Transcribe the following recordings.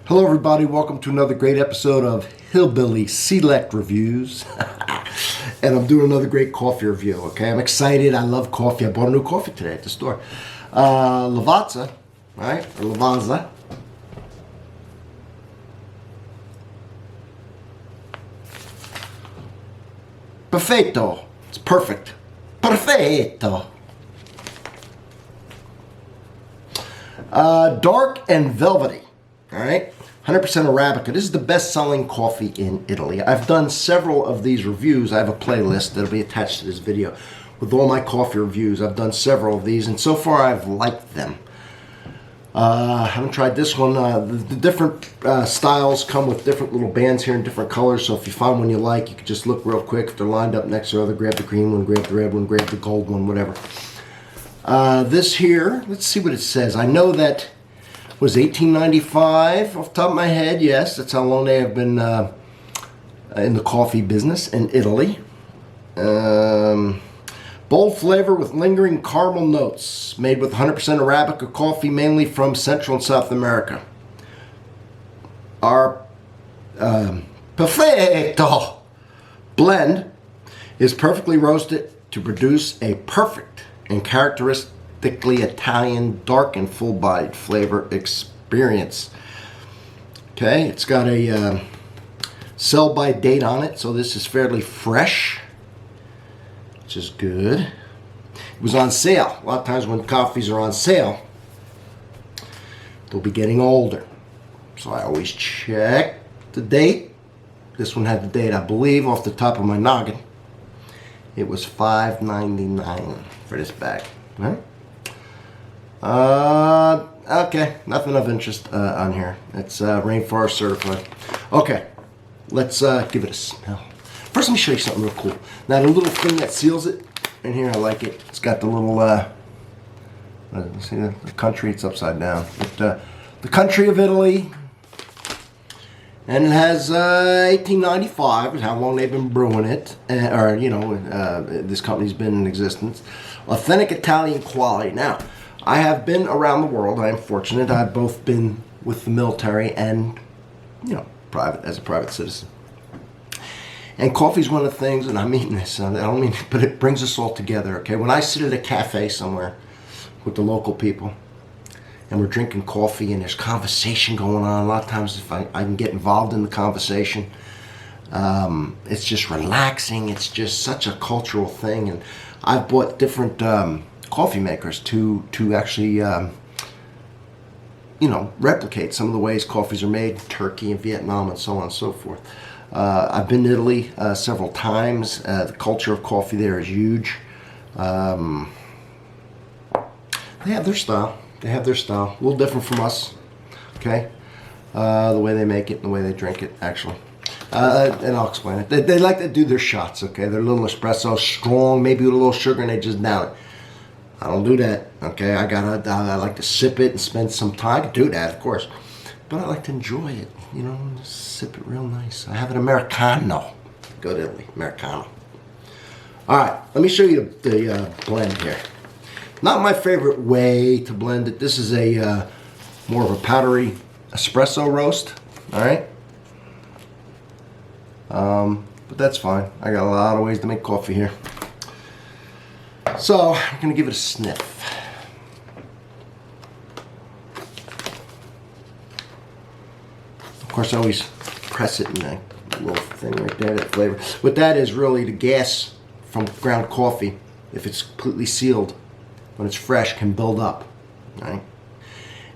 Hello everybody, welcome to another great episode of Hillbilly Select Reviews. And I'm doing another great coffee review, okay? I'm excited, I love coffee. I bought a new coffee today at the store. LAVAZZA, right? Or LAVAZZA. Perfetto. It's perfect. Perfetto. Dark and velvety. All right, 100% Arabica. This is the best-selling coffee in Italy. I've done several of these reviews. I have a playlist that'll be attached to this video with all my coffee reviews. I've done several of these, and so far I've liked them. I haven't tried this one. The different styles come with different little bands here in different colors, so if you find one you like, you can just look real quick. If they're lined up next to other, grab the green one, grab the red one, grab the gold one, whatever. This here, let's see what it says. I know that was $18.95 off the top of my head. Yes, that's how long they have been in the coffee business in Italy. Bold flavor with lingering caramel notes, made with 100% Arabica coffee, mainly from Central and South America. Our Perfetto blend is perfectly roasted to produce a perfect and characteristically Italian dark and full-bodied flavor experience. Okay, it's got a sell-by date on it, so this is fairly fresh, which is good. It was on sale. A lot of times when coffees are on sale, they'll be getting older. So I always check the date. This one had the date, I believe, off the top of my noggin. It was $5.99 for this bag. Right? Okay, nothing of interest on here. It's rainforest certified. Okay, let's give it a smell. First, let me show you something real cool. Now, the little thing that seals it in here, I like it. It's got the little, see the country, it's upside down. But, the country of Italy, and it has 1895 is how long they've been brewing it, or you know, this company's been in existence. Authentic Italian quality. Now, I have been around the world. I am fortunate. I've both been with the military and, you know, as a private citizen. And coffee's one of the things, and I mean this, I don't mean, but it brings us all together. Okay, when I sit at a cafe somewhere with the local people, and we're drinking coffee and there's conversation going on. A lot of times if I can get involved in the conversation. It's just relaxing. It's just such a cultural thing. And I've bought different coffee makers to actually, you know, replicate some of the ways coffees are made in Turkey and Vietnam and so on and so forth. I've been to Italy several times. The culture of coffee there is huge. They have their style. They have their style. A little different from us, okay? The way they make it and the way they drink it, actually. And I'll explain it. They like to do their shots, okay? Their little espresso, strong, maybe with a little sugar, and they just down it. I don't do that, okay? I like to sip it and spend some time. I can do that, of course. But I like to enjoy it, you know, just sip it real nice. I have an Americano. Go to Italy, Americano. All right, let me show you the blend here. Not my favorite way to blend it. This is a more of a powdery espresso roast. All right. But that's fine. I got a lot of ways to make coffee here. So I'm gonna give it a sniff. Of course, I always press it in that little thing right there, that flavor. What that is really the gas from ground coffee, if it's completely sealed, when it's fresh, can build up, right?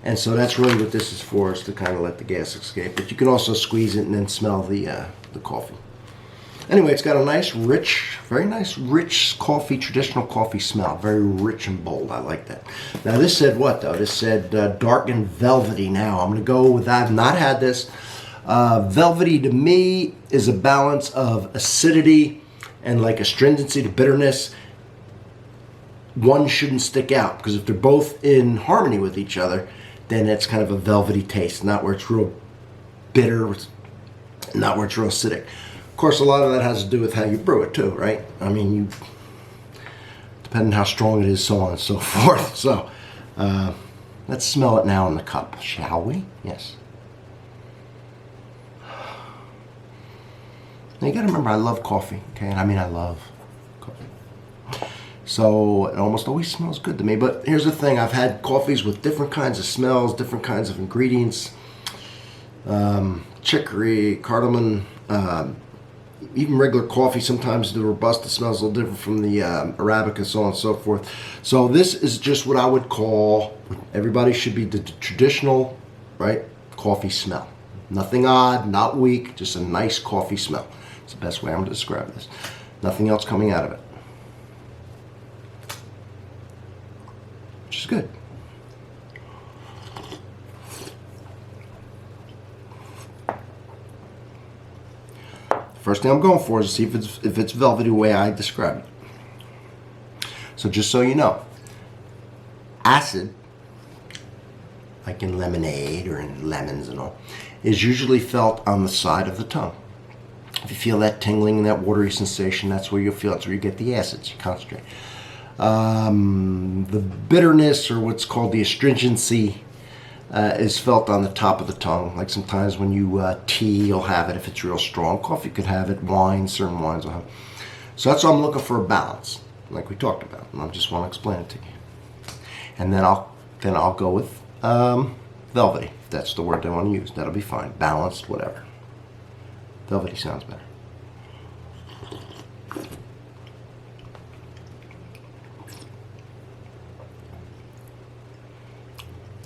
And so that's really what this is for, is to kind of let the gas escape. But you can also squeeze it and then smell the coffee. Anyway, it's got a nice, rich, very nice, rich coffee, traditional coffee smell. Very rich and bold. I like that. Now, this said what, though? This said dark and velvety. Now, I'm going to go with that. I've not had this. Velvety, to me, is a balance of acidity and like astringency to bitterness. One shouldn't stick out, because if they're both in harmony with each other, then it's kind of a velvety taste, not where it's real bitter, not where it's real acidic. Of course, a lot of that has to do with how you brew it too, right? I mean, depending on how strong it is, so on and so forth. So let's smell it now in the cup, shall we? Yes. Now you gotta remember, I love coffee, okay? And I mean, I love coffee. So it almost always smells good to me. But here's the thing, I've had coffees with different kinds of smells, different kinds of ingredients. Chicory, cardamom, even regular coffee. Sometimes the Robusta smells a little different from the Arabica, so on and so forth. So this is just what I would call, everybody should be the traditional, right, coffee smell. Nothing odd, not weak, just a nice coffee smell. It's the best way I'm going to describe this. Nothing else coming out of it. Which is good. First thing I'm going for is to see if it's velvety the way I described it. So just so you know, acid, like in lemonade or in lemons and all, is usually felt on the side of the tongue. If you feel that tingling and that watery sensation, that's where you'll feel it. That's where you get the acids. You concentrate. The bitterness, or what's called the astringency, is felt on the top of the tongue. Like sometimes when you tea, you'll have it if it's real strong. Coffee could have it. Wine, certain wines will have it. So that's why I'm looking for a balance, like we talked about. And I just want to explain it to you. And then I'll go with velvety. If that's the word they want to use. That'll be fine. Balanced, whatever. Velvety sounds better.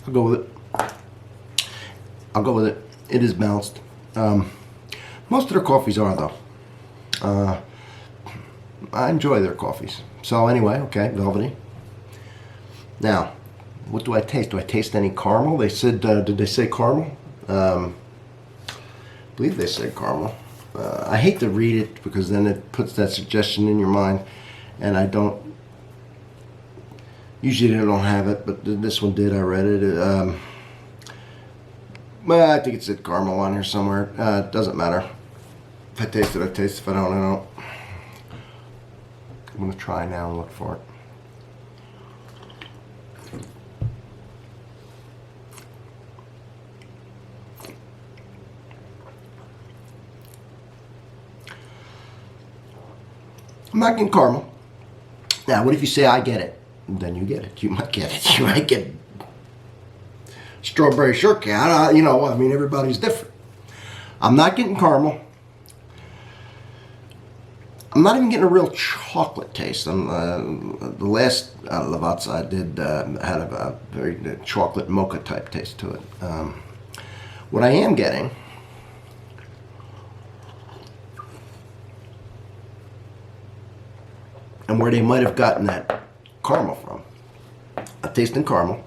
I'll go with it. I'll go with it. It is balanced. Most of their coffees are, though. I enjoy their coffees. So anyway, okay, velvety. Now, what do I taste? Do I taste any caramel? They said, did they say caramel? I believe they said caramel. I hate to read it because then it puts that suggestion in your mind, and I don't. Usually they don't have it, but this one did. I read it. Well, I think it said caramel on here somewhere. It doesn't matter. If I taste it, I taste it. If I don't, I don't. I'm going to try now and look for it. I'm not getting caramel. Now, what if you say I get it? Then you get it. You might get it. You might get strawberry shortcake. You know, I mean, everybody's different. I'm not getting caramel. I'm not even getting a real chocolate taste. The last LAVAZZA I did had a very chocolate mocha type taste to it. What I am getting, and where they might have gotten that caramel from, I'm tasting caramel,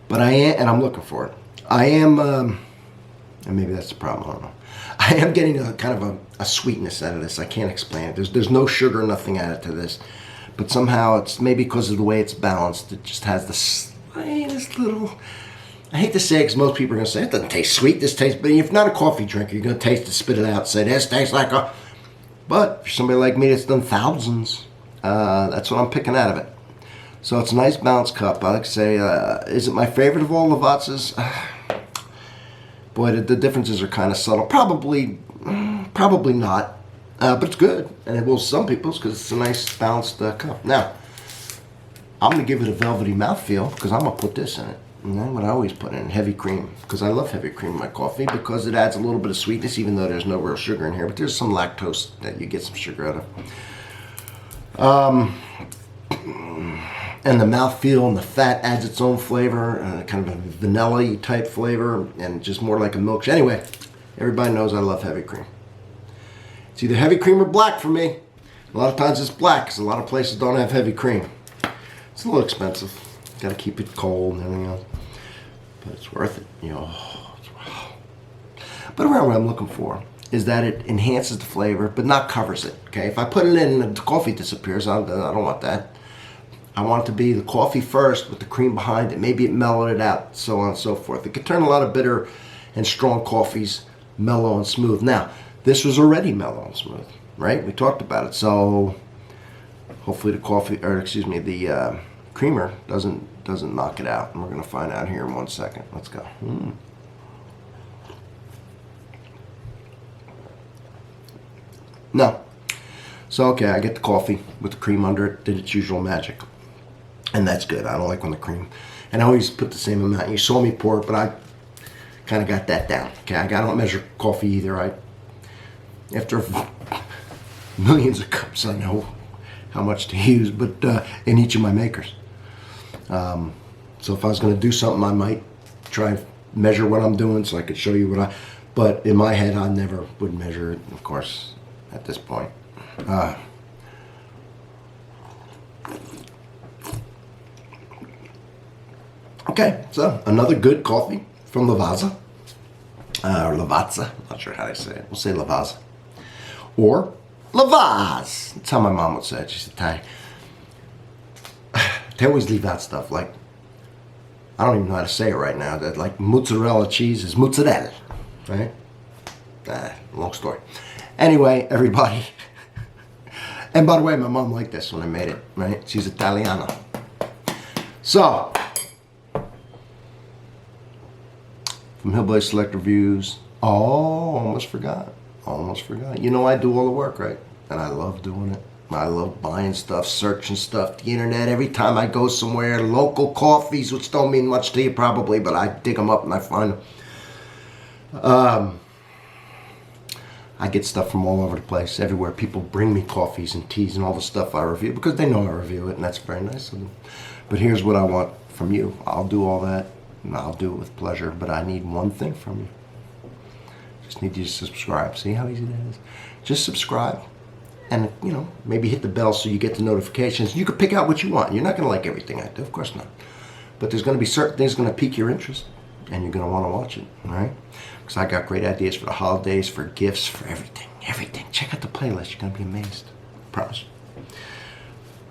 but I am, and I'm looking for it. I am, and maybe that's the problem, I don't know. I am getting a kind of a sweetness out of this. I can't explain it. There's no sugar, nothing added to this, but somehow it's maybe because of the way it's balanced. It just has the slightest little. I hate to say it because most people are going to say it doesn't taste sweet. This tastes, but if you're not a coffee drinker, you're going to taste it, spit it out, and say this tastes like a. But for somebody like me that's done thousands, that's what I'm picking out of it. So it's a nice balanced cup. I like to say, is it my favorite of all LAVAZZAs? Boy, the differences are kind of subtle. Probably not. But it's good. And it will some people's because it's a nice balanced cup. Now, I'm going to give it a velvety mouthfeel because I'm going to put this in it. And that's what I always put in, heavy cream. Because I love heavy cream in my coffee because it adds a little bit of sweetness even though there's no real sugar in here. But there's some lactose that you get some sugar out of. And the mouthfeel and the fat adds its own flavor, kind of a vanilla-y type flavor, and just more like a milkshake. Anyway, everybody knows I love heavy cream. It's either heavy cream or black for me. A lot of times it's black because a lot of places don't have heavy cream. It's a little expensive. Got to keep it cold and everything else. But it's worth it. You know, But around what I'm looking for is that it enhances the flavor, but not covers it. Okay, if I put it in and the coffee disappears, I don't want that. I want it to be the coffee first with the cream behind it. Maybe it mellowed it out, so on and so forth. It could turn a lot of bitter and strong coffees mellow and smooth. Now, this was already mellow and smooth, right? We talked about it. So hopefully the creamer doesn't knock it out. And we're going to find out here in 1 second. Let's go. No. So, okay, I get the coffee with the cream under it, did its usual magic. And that's good. I don't like when the cream... And I always put the same amount. You saw me pour it, but I kind of got that down. Okay, I don't measure coffee either. After millions of cups, I know how much to use, but in each of my makers. So if I was going to do something, I might try and measure what I'm doing so I could show you what but in my head, I never would measure it, of course, at this point. Okay, so another good coffee from LAVAZZA, or LAVAZZA, I'm not sure how to say it. We'll say LAVAZZA. Or LAVAZZA. That's how my mom would say it. She's Italian. They always leave out stuff like, I don't even know how to say it right now, that like mozzarella cheese is mozzarella, right? Long story. Anyway, everybody. And by the way, my mom liked this when I made it, right? She's Italiana. So, from Hillbilly Select Reviews. Oh, almost forgot. You know I do all the work, right? And I love doing it. I love buying stuff, searching stuff, the internet. Every time I go somewhere, local coffees, which don't mean much to you probably, but I dig them up and I find them. I get stuff from all over the place, everywhere. People bring me coffees and teas and all the stuff I review because they know I review it, and that's very nice of them. But here's what I want from you. I'll do all that, and I'll do it with pleasure, but I need one thing from you. Just need you to subscribe. See how easy that is? Just subscribe, and maybe hit the bell so you get the notifications. You can pick out what you want. You're not going to like everything I do, of course not. But there's going to be certain things going to pique your interest, and you're going to want to watch it, all right? Because I got great ideas for the holidays, for gifts, for everything. Everything. Check out the playlist. You're going to be amazed. I promise.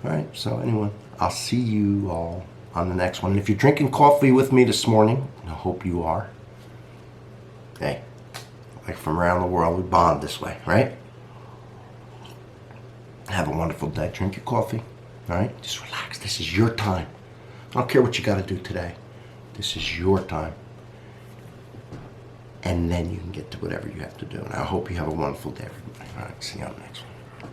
All right. So anyway, I'll see you all on the next one. And if you're drinking coffee with me this morning, and I hope you are. Hey, like from around the world, we bond this way, right? Have a wonderful day. Drink your coffee. All right? Just relax. This is your time. I don't care what you got to do today. This is your time. And then you can get to whatever you have to do. And I hope you have a wonderful day, everybody. All right, see you on the next one.